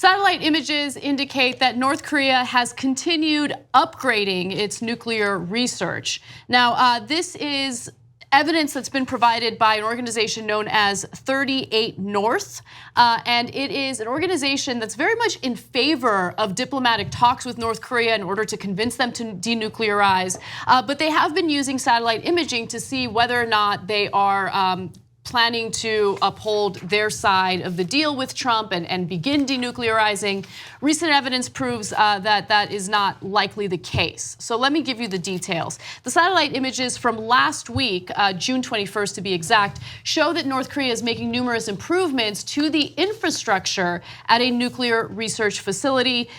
Satellite images indicate that North Korea has continued upgrading its nuclear research. Now, this is evidence that's been provided by an organization known as 38 North, and it is an organization that's very much in favor of diplomatic talks with North Korea in order to convince them to denuclearize, but they have been using satellite imaging to see whether or not they are planning to uphold their side of the deal with Trump and begin denuclearizing. Recent evidence proves that that is not likely the case. So let me give you the details. The satellite images from last week, June 21st to be exact, show that North Korea is making numerous improvements to the infrastructure at a nuclear research facility.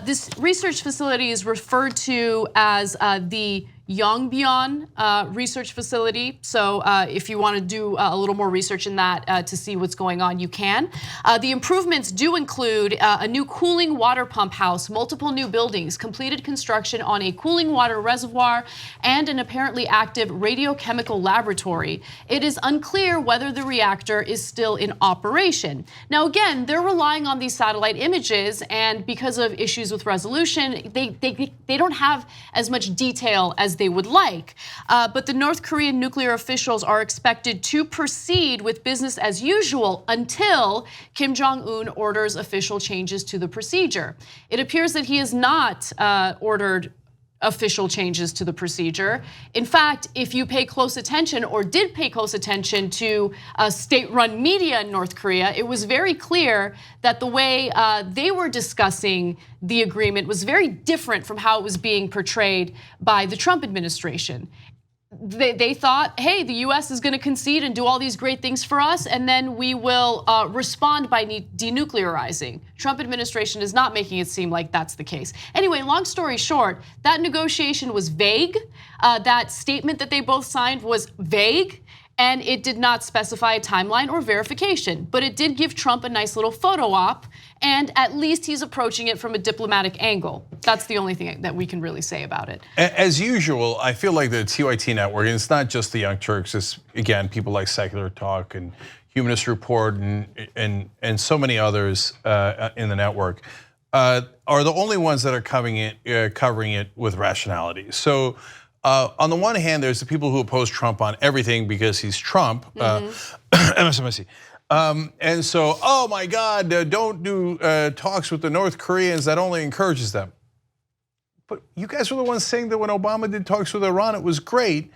This research facility is referred to as the Yongbyon research facility. So if you want to do a little more research in that to see what's going on, you can. The improvements do include a new cooling water pump house, multiple new buildings, completed construction on a cooling water reservoir, and an apparently active radiochemical laboratory. It is unclear whether the reactor is still in operation. Now again, they're relying on these satellite images, and because of issues with resolution, they don't have as much detail as they would like. But the North Korean nuclear officials are expected to proceed with business as usual until Kim Jong-un orders official changes to the procedure. It appears that he has not ordered official changes to the procedure. In fact, if you pay close attention or did pay close attention to state-run media in North Korea, it was very clear that the way they were discussing the agreement was very different from how it was being portrayed by the Trump administration. They thought, hey, the US is going to concede and do all these great things for us, and then we will respond by denuclearizing. Trump administration is not making it seem like that's the case. Anyway, long story short, that negotiation was vague. That statement that they both signed was vague, and it did not specify a timeline or verification. But it did give Trump a nice little photo op, and at least he's approaching it from a diplomatic angle. That's the only thing that we can really say about it. As usual, I feel like the TYT network, and it's not just the Young Turks, it's again, people like Secular Talk and Humanist Report and so many others in the network, are the only ones that are covering it with rationality. So on the one hand, there's the people who oppose Trump on everything because he's Trump, MSNBC. And so, oh my God, don't do talks with the North Koreans, that only encourages them. But you guys were the ones saying that when Obama did talks with Iran, it was great.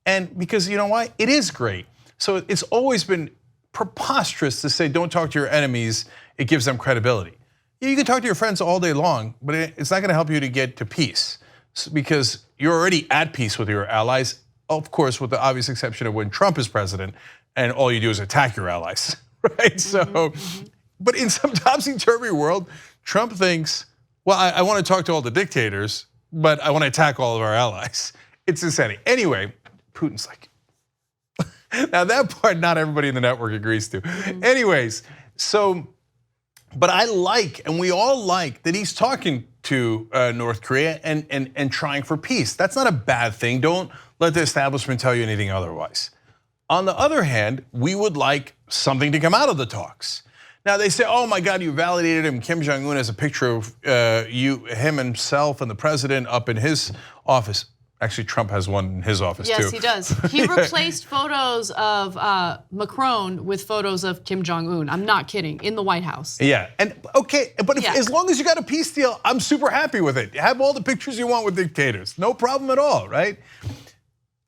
And because you know why? It is great. So it's always been preposterous to say don't talk to your enemies, it gives them credibility. You can talk to your friends all day long, but it's not gonna help you to get to peace because you're already at peace with your allies, of course, with the obvious exception of when Trump is president and all you do is attack your allies, right? So, but in some topsy-turvy world, Trump thinks, well, I want to talk to all the dictators, but I want to attack all of our allies. It's insanity. Anyway, Putin's like, now that part not everybody in the network agrees to. Anyways, so, but I like, and we all like that he's talking to North Korea and trying for peace. That's not a bad thing. Don't let the establishment tell you anything otherwise. On the other hand, we would like something to come out of the talks. Now they say, oh my God, you validated him. Kim Jong-un has a picture of him himself and the president up in his office. Actually, Trump has one in his office too. Yes, he does. He replaced photos of Macron with photos of Kim Jong-un. I'm not kidding, in the White House. Yeah, and okay, but as long as you got a peace deal, I'm super happy with it. Have all the pictures you want with dictators, no problem at all, right?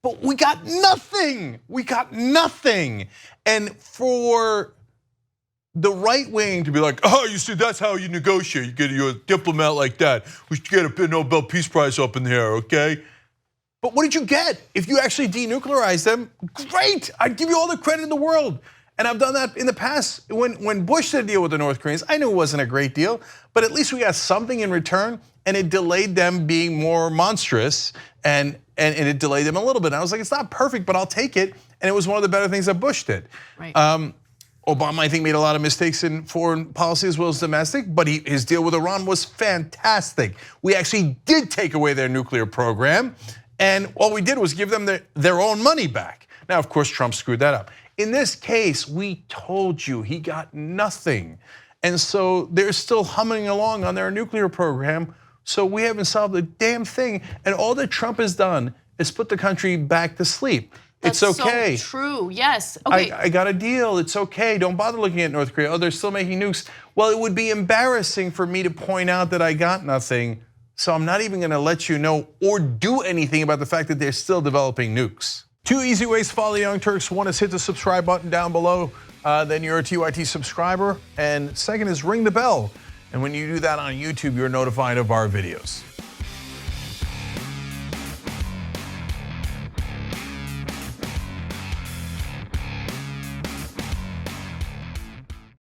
But we got nothing. We got nothing. And for the right wing to be like, oh, you see, that's how you negotiate. You're a diplomat like that. We should get a Nobel Peace Prize up in there, okay? But what did you get? If you actually denuclearize them, great. I'd give you all the credit in the world. And I've done that in the past. When Bush did a deal with the North Koreans, I knew it wasn't a great deal, but at least we got something in return, and it delayed them being more monstrous, and it delayed them a little bit. And I was like, it's not perfect, but I'll take it. And it was one of the better things that Bush did. Right. Obama, I think, made a lot of mistakes in foreign policy as well as domestic, but his deal with Iran was fantastic. We actually did take away their nuclear program, and all we did was give them their own money back. Now, of course, Trump screwed that up. In this case, we told you he got nothing. And so they're still humming along on their nuclear program. So we haven't solved a damn thing. And all that Trump has done is put the country back to sleep. It's okay. So true. Yes. Okay. I got a deal. It's okay. Don't bother looking at North Korea. Oh, they're still making nukes. Well, it would be embarrassing for me to point out that I got nothing. So I'm not even going to let you know or do anything about the fact that they're still developing nukes. 2 easy ways to follow the Young Turks. One is hit the subscribe button down below. Then you're a TYT subscriber. And second is ring the bell. And when you do that on YouTube, you're notified of our videos.